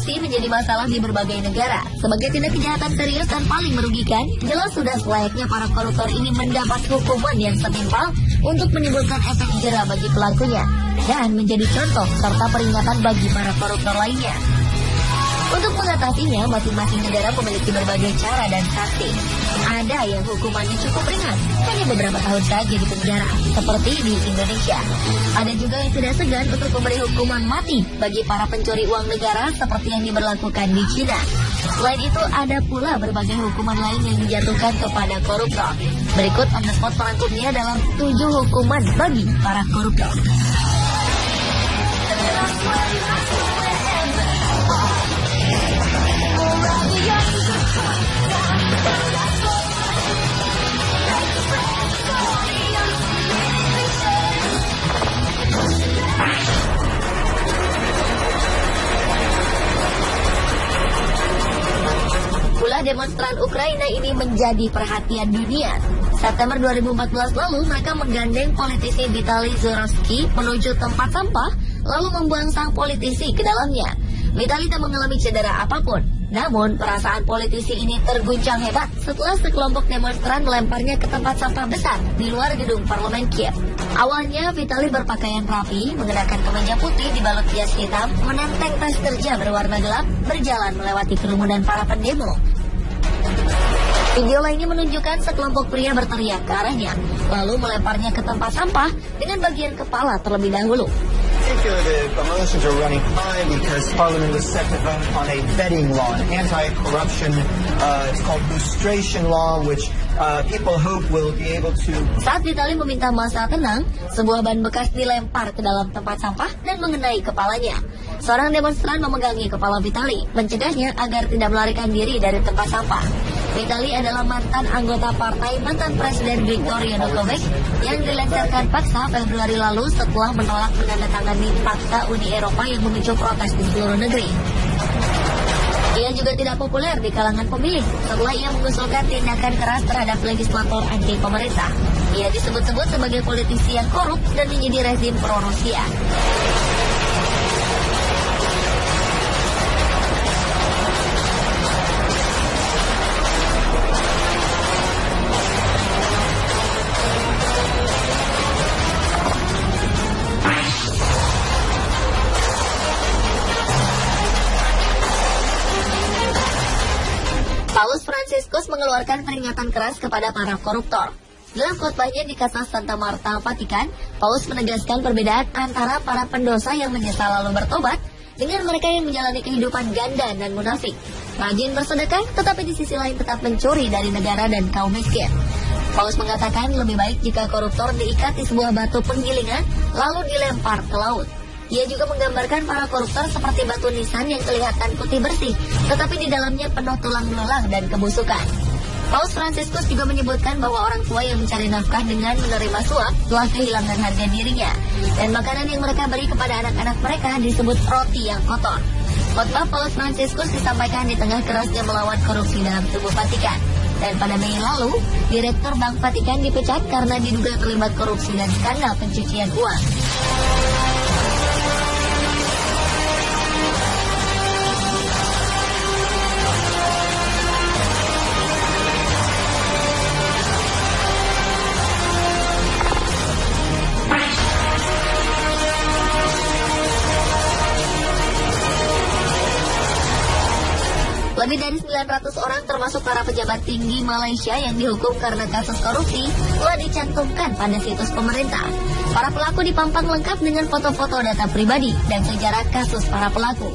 korupsi menjadi masalah di berbagai negara. Sebagai tindak kejahatan serius dan paling merugikan, jelas sudah selayaknya para koruptor ini mendapat hukuman yang setimpal untuk menimbulkan efek jera bagi pelakunya dan menjadi contoh serta peringatan bagi para koruptor lainnya. Untuk mengatasinya, masing-masing negara memiliki berbagai cara dan taktik. Ada yang hukumannya cukup ringan, hanya beberapa tahun saja di penjara, seperti di Indonesia. Ada juga yang tidak segan untuk memberi hukuman mati bagi para pencuri uang negara seperti yang diberlakukan di China. Selain itu, ada pula berbagai hukuman lain yang dijatuhkan kepada koruptor. Berikut on the spot merangkumnya dalam 7 hukuman bagi para koruptor. Pula demonstran Ukraina ini menjadi perhatian dunia. September 2014 lalu mereka menggandeng politisi Vitaly Zurovsky menuju tempat sampah lalu membuang sang politisi ke dalamnya. Vitaly tak mengalami cedera apapun. Namun perasaan politisi ini terguncang hebat setelah sekelompok demonstran melemparnya ke tempat sampah besar di luar gedung parlemen Kiev. Awalnya Vitaly berpakaian rapi, mengenakan kemeja putih dibalut jas hitam, menenteng tas kerja berwarna gelap, berjalan melewati kerumunan para pendemo. Video lainnya menunjukkan sekelompok pria berteriak ke arahnya, lalu melemparnya ke tempat sampah dengan bagian kepala terlebih dahulu. The emotions are running high because Parliament was set to vote on a vetting law, an anti-corruption, it's called lustration law, which people hope will be able to... Saat Vitaly meminta massa tenang, sebuah ban bekas dilempar ke dalam tempat sampah dan mengenai kepalanya. Seorang demonstran memegangi kepala Vitaly, mencegahnya agar tidak melarikan diri dari tempat sampah. Vitaly adalah mantan anggota partai mantan Presiden Viktor Yanukovych yang dilengsarkan paksa Februari lalu setelah menolak menandatangani Fakta Uni Eropa yang memicu protes di seluruh negeri. Ia juga tidak populer di kalangan pemilih setelah ia mengusulkan tindakan keras terhadap legislator anti pemerintah. Ia disebut-sebut sebagai politisi yang korup dan menjadi rezim pro-Rusia. Paus Fransiskus mengeluarkan peringatan keras kepada para koruptor. Dalam khotbahnya di Casa Santa Marta, Vatikan, Paus menegaskan perbedaan antara para pendosa yang menyesal lalu bertobat dengan mereka yang menjalani kehidupan ganda dan munafik. Rajin bersedekah, tetapi di sisi lain tetap mencuri dari negara dan kaum miskin. Paus mengatakan lebih baik jika koruptor diikat di sebuah batu penggilingan lalu dilempar ke laut. Ia juga menggambarkan para koruptor seperti batu nisan yang kelihatan putih bersih, tetapi di dalamnya penuh tulang belulang dan kebusukan. Paus Fransiskus juga menyebutkan bahwa orang tua yang mencari nafkah dengan menerima suap telah kehilangan harga dirinya, dan makanan yang mereka beri kepada anak-anak mereka disebut roti yang kotor. Khotbah Paus Fransiskus disampaikan di tengah kerasnya melawan korupsi dalam tubuh Vatikan. Dan pada Mei lalu, Direktur Bank Vatikan dipecat karena diduga terlibat korupsi dan skandal pencucian uang. Lebih dari 900 orang termasuk para pejabat tinggi Malaysia yang dihukum karena kasus korupsi telah dicantumkan pada situs pemerintah. Para pelaku dipampang lengkap dengan foto-foto data pribadi dan sejarah kasus para pelaku.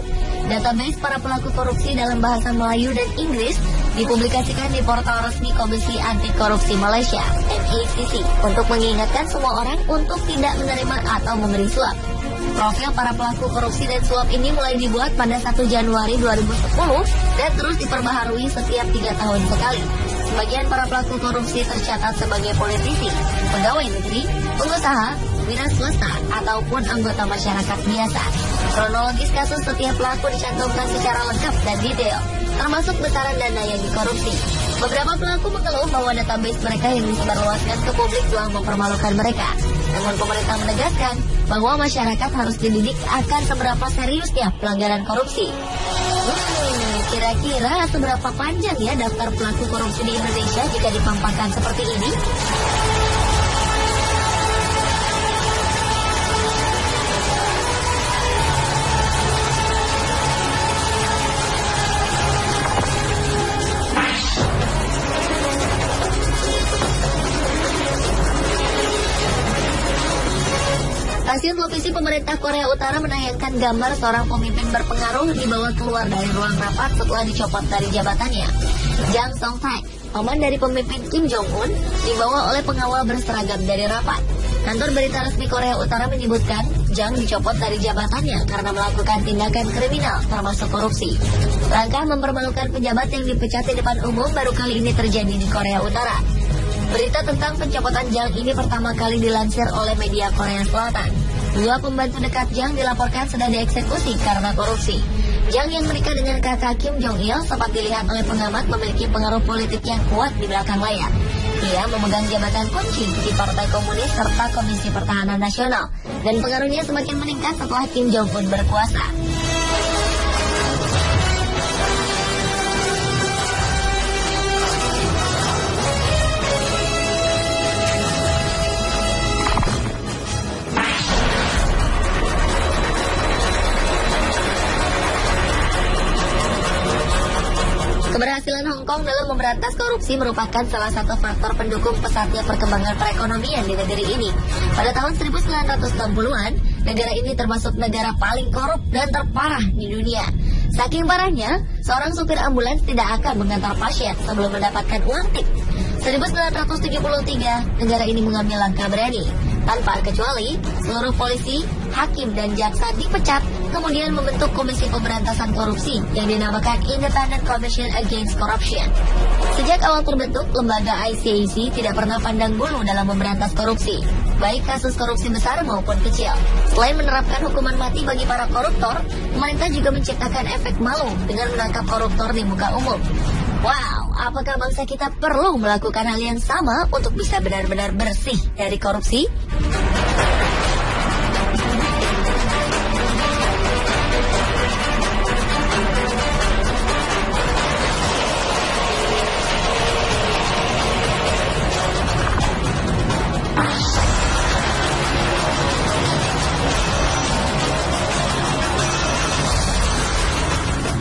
Database para pelaku korupsi dalam bahasa Melayu dan Inggris dipublikasikan di portal resmi Komisi Anti Korupsi Malaysia (MACC) untuk mengingatkan semua orang untuk tidak menerima atau memberi suap. Profil para pelaku korupsi dan suap ini mulai dibuat pada 1 Januari 2010 dan terus diperbaharui setiap 3 tahun sekali. Sebagian para pelaku korupsi tercatat sebagai politisi, pegawai negeri, pengusaha, wira swasta, ataupun anggota masyarakat biasa. Kronologis kasus setiap pelaku dicantumkan secara lengkap dan detail, termasuk besaran dana yang dikorupsi. Beberapa pelaku mengeluh bahwa database mereka yang disebarluaskan ke publik telah mempermalukan mereka. Namun pemerintah menegaskan bahwa masyarakat harus dididik akan seberapa seriusnya pelanggaran korupsi. Kira-kira seberapa panjang ya daftar pelaku korupsi di Indonesia jika dipampangkan seperti ini? Stasiun televisi pemerintah Korea Utara menayangkan gambar seorang pemimpin berpengaruh dibawa keluar dari ruang rapat setelah dicopot dari jabatannya. Jang Song-taek, paman dari pemimpin Kim Jong-un, dibawa oleh pengawal berseragam dari rapat. Kantor berita resmi Korea Utara menyebutkan Jang dicopot dari jabatannya karena melakukan tindakan kriminal termasuk korupsi. Langkah mempermalukan pejabat yang dipecat di depan umum baru kali ini terjadi di Korea Utara. Berita tentang pencopotan Jang ini pertama kali dilansir oleh media Korea Selatan. 2 pembantu dekat Jang dilaporkan sudah dieksekusi karena korupsi. Jang yang menikah dengan kakak Kim Jong-il sempat dilihat oleh pengamat memiliki pengaruh politik yang kuat di belakang layar. Ia memegang jabatan kunci di Partai Komunis serta Komisi Pertahanan Nasional, dan pengaruhnya semakin meningkat setelah Kim Jong-un berkuasa. Keberhasilan Hong Kong dalam memberantas korupsi merupakan salah satu faktor pendukung pesatnya perkembangan perekonomian di negeri ini. Pada tahun 1960-an, negara ini termasuk negara paling korup dan terparah di dunia. Saking parahnya, seorang supir ambulans tidak akan mengantar pasien sebelum mendapatkan uang tip. 1973, negara ini mengambil langkah berani. Tanpa kecuali, seluruh polisi, hakim, dan jaksa dipecat, kemudian membentuk Komisi Pemberantasan Korupsi yang dinamakan Independent Commission Against Corruption. Sejak awal terbentuk, lembaga ICAC tidak pernah pandang bulu dalam memberantas korupsi, baik kasus korupsi besar maupun kecil. Selain menerapkan hukuman mati bagi para koruptor, pemerintah juga menciptakan efek malu dengan menangkap koruptor di muka umum. Wow, apakah bangsa kita perlu melakukan hal yang sama untuk bisa benar-benar bersih dari korupsi?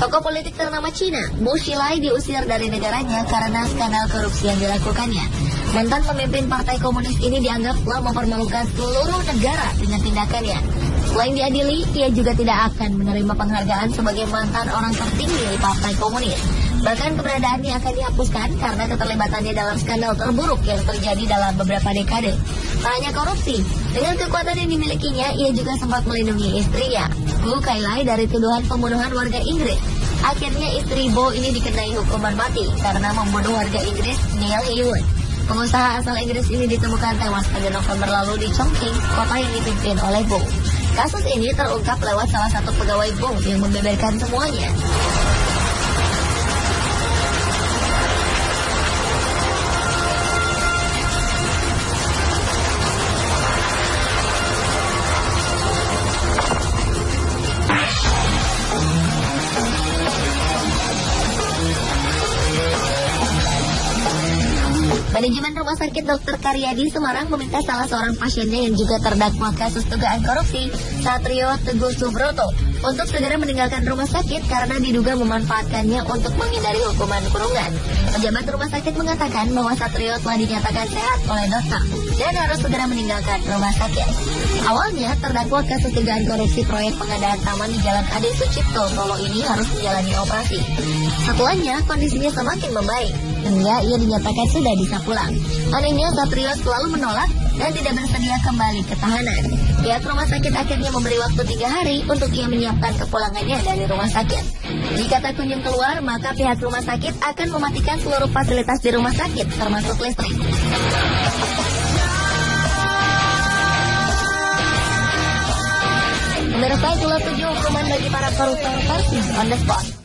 Tokoh politik ternama Cina, Bo Xilai, diusir dari negaranya karena skandal korupsi yang dilakukannya. Mantan pemimpin Partai Komunis ini dianggap telah mempermalukan seluruh negara dengan tindakannya. Selain diadili, ia juga tidak akan menerima penghargaan sebagai mantan orang tertinggi di Partai Komunis. Bahkan keberadaannya akan dihapuskan karena keterlibatannya dalam skandal terburuk yang terjadi dalam beberapa dekade. Tak hanya korupsi, dengan kekuatan yang dimilikinya, ia juga sempat melindungi istrinya, Gu Kailai, dari tuduhan pembunuhan warga Inggris. Akhirnya istri Bo ini dikenai hukuman mati karena membunuh warga Inggris Neil Heywood. Pengusaha asal Inggris ini ditemukan tewas pada November lalu di Chongqing, kota yang dipimpin oleh Bo. Kasus ini terungkap lewat salah satu pegawai Bo yang membeberkan semuanya. Manajemen Rumah Sakit Dr. Karyadi Semarang meminta salah seorang pasiennya yang juga terdakwa kasus dugaan korupsi, Satrio Teguh Subroto, untuk segera meninggalkan rumah sakit karena diduga memanfaatkannya untuk menghindari hukuman kurungan. Pejabat rumah sakit mengatakan bahwa Satrio telah dinyatakan sehat oleh dokter dan harus segera meninggalkan rumah sakit. Awalnya, terdakwa kasus dugaan korupsi proyek pengadaan taman di Jalan Ade Sucipto, Solo ini harus menjalani operasi. Setelahnya, kondisinya semakin membaik, hingga ia dinyatakan sudah bisa pulang. Anehnya, Satrio selalu menolak dan tidak bersedia kembali ke tahanan. Pihak rumah sakit akhirnya memberi waktu 3 hari untuk ia menyiapkan kepulangannya dari rumah sakit. Jika tak kunjung keluar, maka pihak rumah sakit akan mematikan seluruh fasilitas di rumah sakit, termasuk listrik. Pemirsa, Kelas 7 hukuman bagi para koruptor versi on the spot.